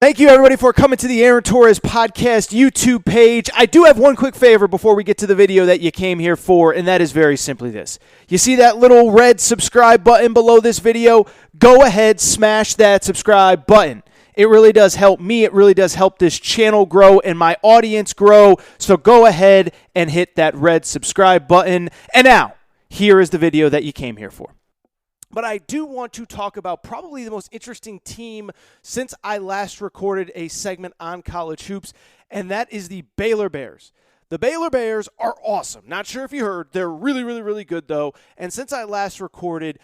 Thank you, everybody, for coming to the Aaron Torres Podcast YouTube page. I do have one quick favor before we get to the video that you came here for, and that is very simply this. You see that little red subscribe button below this video? Go ahead, smash that subscribe button. It really does help me. It really does help this channel grow and my audience grow. So go ahead and hit that red subscribe button. And now, here is the video that you came here for. But I do want to talk about probably the most interesting team since I last recorded a segment on college hoops, and that is the Baylor Bears. The Baylor Bears are awesome. Not sure if you heard. They're really, really, really good, though. And since I last recorded,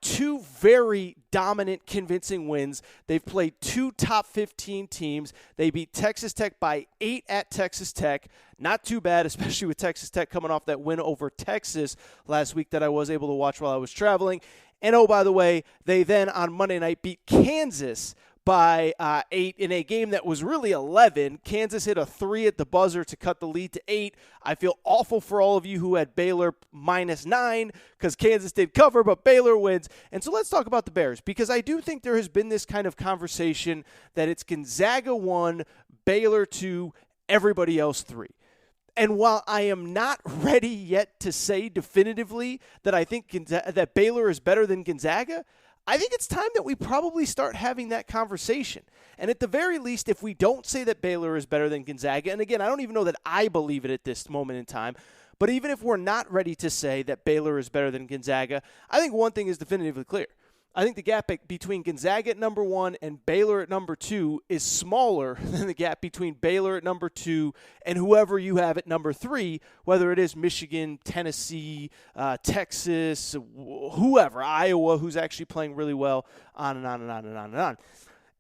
two very dominant, convincing wins. They've played two top 15 teams. They beat Texas Tech by 8 at Texas Tech. Not too bad, especially with Texas Tech coming off that win over Texas last week that I was able to watch while I was traveling. And oh, by the way, they then on Monday night beat Kansas by 8 in a game that was really 11. Kansas hit a 3 at the buzzer to cut the lead to 8. I feel awful for all of you who had Baylor -9 because Kansas did cover, but Baylor wins. And so let's talk about the Bears, because I do think there has been this kind of conversation that it's Gonzaga 1, Baylor 2, everybody else 3. And while I am not ready yet to say definitively that I think that Baylor is better than Gonzaga, I think it's time that we probably start having that conversation. And at the very least, if we don't say that Baylor is better than Gonzaga, and again, I don't even know that I believe it at this moment in time, but even if we're not ready to say that Baylor is better than Gonzaga, I think one thing is definitively clear. I think the gap between Gonzaga at number 1 and Baylor at number 2 is smaller than the gap between Baylor at number 2 and whoever you have at number 3, whether it is Michigan, Tennessee, Texas, whoever, Iowa, who's actually playing really well, on and on and on and on and on.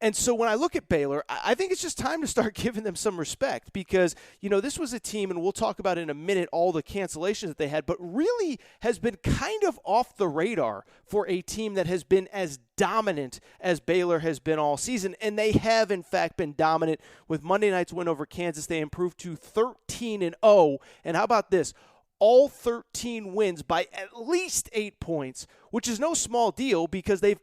And so when I look at Baylor, I think it's just time to start giving them some respect because, you know, this was a team, and we'll talk about in a minute all the cancellations that they had, but really has been kind of off the radar for a team that has been as dominant as Baylor has been all season. And they have, in fact, been dominant. With Monday night's win over Kansas, they improved to 13-0. And how about this? All 13 wins by at least 8 points, which is no small deal because they've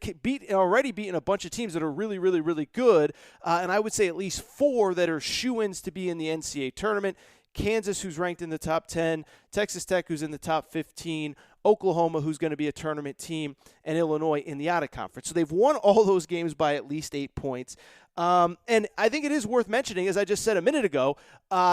already beaten a bunch of teams that are really, really, really good. And I would say at least 4 that are shoo-ins to be in the NCAA tournament. Kansas, who's ranked in the top 10, Texas Tech, who's in the top 15, Oklahoma, who's going to be a tournament team, and Illinois in the out-of-conference. So they've won all those games by at least 8 points. And I think it is worth mentioning, as I just said a minute ago,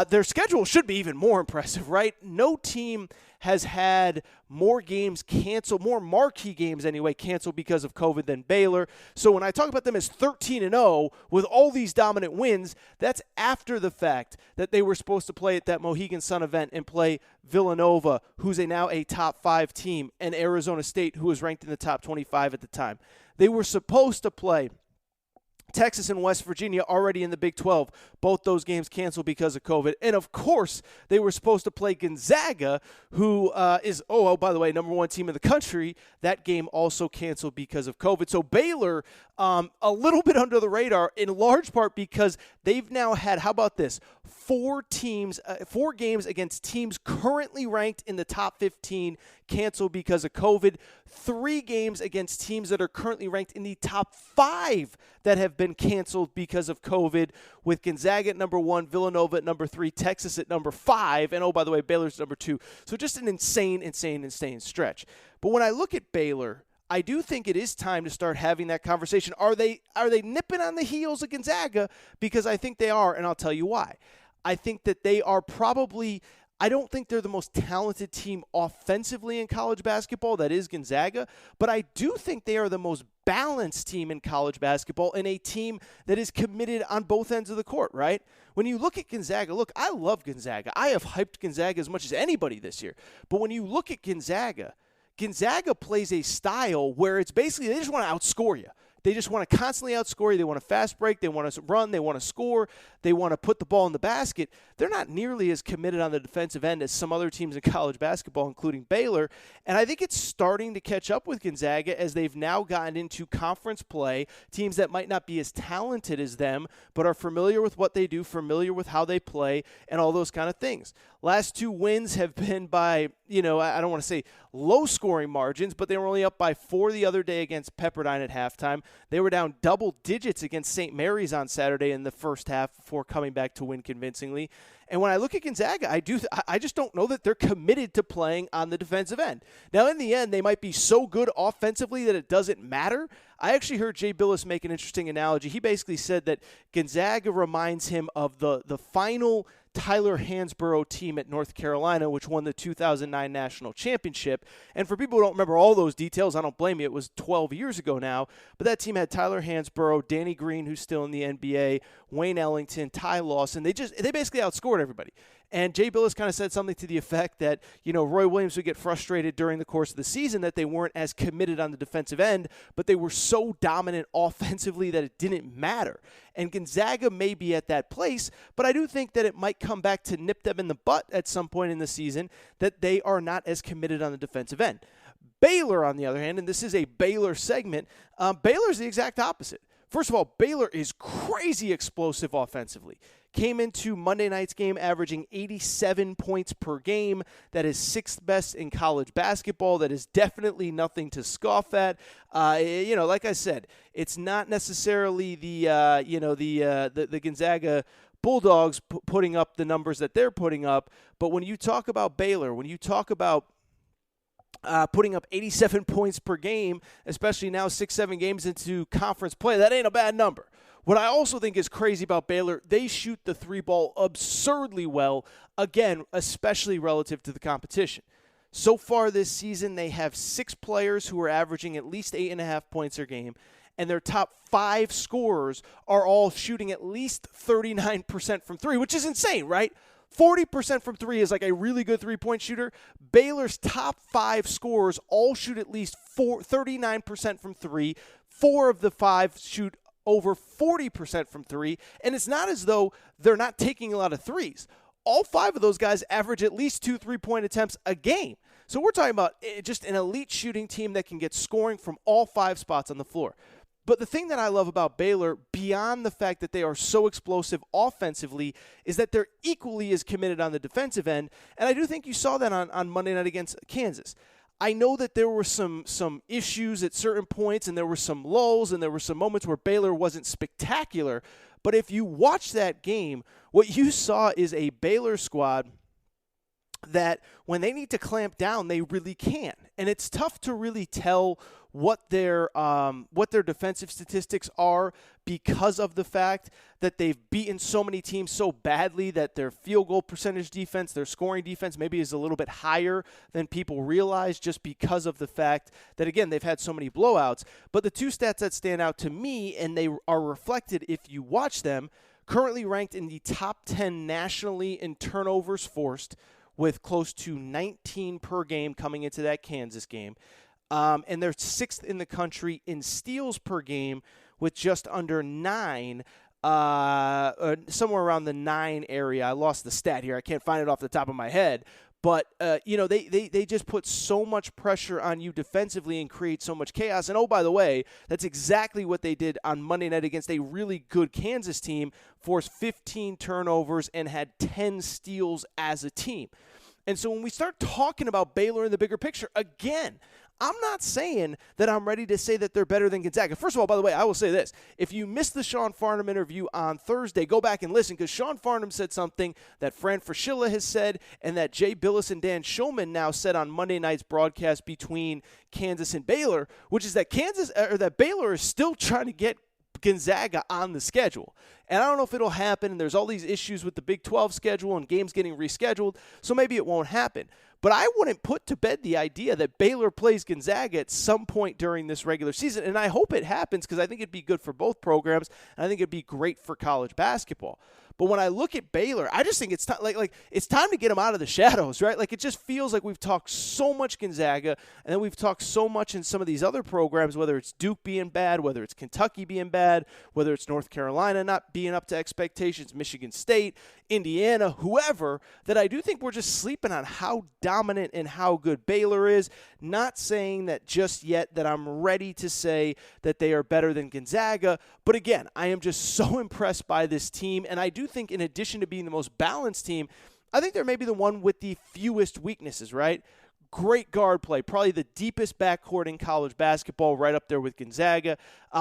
their schedule should be even more impressive, right? No team has had more games canceled, more marquee games anyway, canceled because of COVID than Baylor. So when I talk about them as 13-0 with all these dominant wins, that's after the fact that they were supposed to play at that Mohegan Sun event and play Villanova, who's now a top 5 team, and Arizona State, who was ranked in the top 25 at the time. They were supposed to play Texas and West Virginia already in the Big 12. Both those games canceled because of COVID. And, of course, they were supposed to play Gonzaga, who is, by the way, number 1 team in the country. That game also canceled because of COVID. So Baylor, a little bit under the radar, in large part because they've now had, how about this, 4 games against teams currently ranked in the top 15 canceled because of COVID. 3 games against teams that are currently ranked in the top 5 that have been canceled because of COVID, with Gonzaga at number 1, Villanova at number 3, Texas at number 5, and by the way, Baylor's number 2. So just an insane stretch. But when I look at Baylor, I do think it is time to start having that conversation. Are they nipping on the heels of Gonzaga? Because I think they are, and I'll tell you why. I think that they are probably, I don't think they're the most talented team offensively in college basketball. That is Gonzaga. But I do think they are the most balanced team in college basketball, and a team that is committed on both ends of the court, right? When you look at Gonzaga, look, I love Gonzaga. I have hyped Gonzaga as much as anybody this year. But when you look at Gonzaga plays a style where it's basically they just want to outscore you. They just want to constantly outscore you. They want to fast break. They want to run. They want to score. They want to put the ball in the basket. They're not nearly as committed on the defensive end as some other teams in college basketball, including Baylor. And I think it's starting to catch up with Gonzaga as they've now gotten into conference play, teams that might not be as talented as them, but are familiar with what they do, familiar with how they play, and all those kind of things. Last 2 wins have been by, I don't want to say low-scoring margins, but they were only up by 4 the other day against Pepperdine at halftime. They were down double digits against St. Mary's on Saturday in the first half before coming back to win convincingly. And when I look at Gonzaga, I just don't know that they're committed to playing on the defensive end. Now, in the end, they might be so good offensively that it doesn't matter. I actually heard Jay Billis make an interesting analogy. He basically said that Gonzaga reminds him of the final Tyler Hansborough team at North Carolina, which won the 2009 national championship. And for people who don't remember all those details, I don't blame you. It was 12 years ago now. But that team had Tyler Hansborough, Danny Green, who's still in the NBA, Wayne Ellington, Ty Lawson. They basically outscored everybody. And Jay Billis kind of said something to the effect that, Roy Williams would get frustrated during the course of the season that they weren't as committed on the defensive end, but they were so dominant offensively that it didn't matter. And Gonzaga may be at that place, but I do think that it might come back to nip them in the butt at some point in the season that they are not as committed on the defensive end. Baylor, on the other hand, and this is a Baylor segment, Baylor's the exact opposite. First of all, Baylor is crazy explosive offensively. Came into Monday night's game averaging 87 points per game. That is 6th best in college basketball. That is definitely nothing to scoff at. Like I said, it's not necessarily the Gonzaga Bulldogs putting up the numbers that they're putting up. But when you talk about Baylor, when you talk about putting up 87 points per game, especially now 6-7 games into conference play, that ain't a bad number. What I also think is crazy about Baylor, they shoot the 3-ball absurdly well, again, especially relative to the competition. So far this season, they have 6 players who are averaging at least 8.5 points per game, and their top 5 scorers are all shooting at least 39% from 3, which is insane, right? 40% from 3 is like a really good three-point shooter. Baylor's top 5 scorers all shoot at least 39% from 3. 4 of the 5 shoot over 40% from 3, and it's not as though they're not taking a lot of threes. All 5 of those guys average at least 2 3-point attempts a game. So we're talking about just an elite shooting team that can get scoring from all 5 spots on the floor. But the thing that I love about Baylor, beyond the fact that they are so explosive offensively, is that they're equally as committed on the defensive end, and I do think you saw that on Monday night against Kansas. I know that there were some issues at certain points, and there were some lulls, and there were some moments where Baylor wasn't spectacular. But if you watch that game, what you saw is a Baylor squad that when they need to clamp down, they really can. And it's tough to really tell what their defensive statistics are because of the fact that they've beaten so many teams so badly that their field goal percentage defense, their scoring defense maybe is a little bit higher than people realize just because of the fact that, again, they've had so many blowouts. But the 2 stats that stand out to me, and they are reflected if you watch them, currently ranked in the top 10 nationally in turnovers forced, with close to 19 per game coming into that Kansas game. And they're 6th in the country in steals per game with just under 9, somewhere around the 9 area. I lost the stat here. I can't find it off the top of my head. But, they just put so much pressure on you defensively and create so much chaos. And, oh, by the way, that's exactly what they did on Monday night against a really good Kansas team, forced 15 turnovers and had 10 steals as a team. And so when we start talking about Baylor in the bigger picture, again, I'm not saying that I'm ready to say that they're better than Gonzaga. First of all, by the way, I will say this. If you missed the Sean Farnham interview on Thursday, go back and listen, because Sean Farnham said something that Fran Fraschilla has said and that Jay Billis and Dan Shulman now said on Monday night's broadcast between Kansas and Baylor, which is that that Baylor is still trying to get Gonzaga on the schedule. And I don't know if it'll happen, and there's all these issues with the Big 12 schedule and games getting rescheduled, so maybe it won't happen. But I wouldn't put to bed the idea that Baylor plays Gonzaga at some point during this regular season, and I hope it happens because I think it'd be good for both programs, and I think it'd be great for college basketball. But when I look at Baylor, I just think it's it's time to get them out of the shadows, right? Like, it just feels like we've talked so much Gonzaga, and then we've talked so much in some of these other programs, whether it's Duke being bad, whether it's Kentucky being bad, whether it's North Carolina not being up to expectations, Michigan State, Indiana, whoever, that I do think we're just sleeping on how dominant and how good Baylor is. Not saying that just yet that I'm ready to say that they are better than Gonzaga, but again, I am just so impressed by this team, and I do think in addition to being the most balanced team, I think they're maybe the one with the fewest weaknesses, right? Great guard play, probably the deepest backcourt in college basketball, right up there with Gonzaga.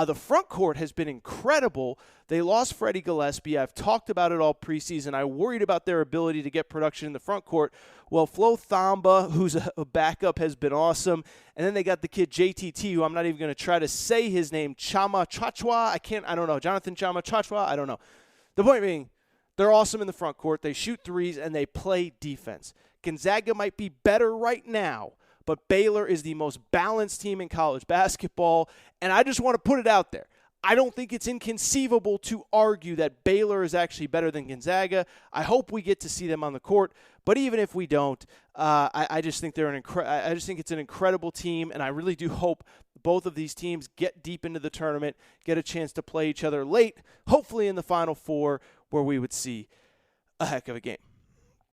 The front court has been incredible. They lost Freddie Gillespie. I've talked about it all preseason. I worried about their ability to get production in the front court. Well, Flo Thamba, who's a backup, has been awesome. And then they got the kid JTT, who I'm not even going to try to say his name, Chama Chachwa. I don't know. Jonathan Chama Chachwa? I don't know. The point being, they're awesome in the front court. They shoot threes, and they play defense. Gonzaga might be better right now, but Baylor is the most balanced team in college basketball, and I just want to put it out there. I don't think it's inconceivable to argue that Baylor is actually better than Gonzaga. I hope we get to see them on the court, but even if we don't, I just think I just think it's an incredible team, and I really do hope both of these teams get deep into the tournament, get a chance to play each other late, hopefully in the Final Four, where we would see a heck of a game.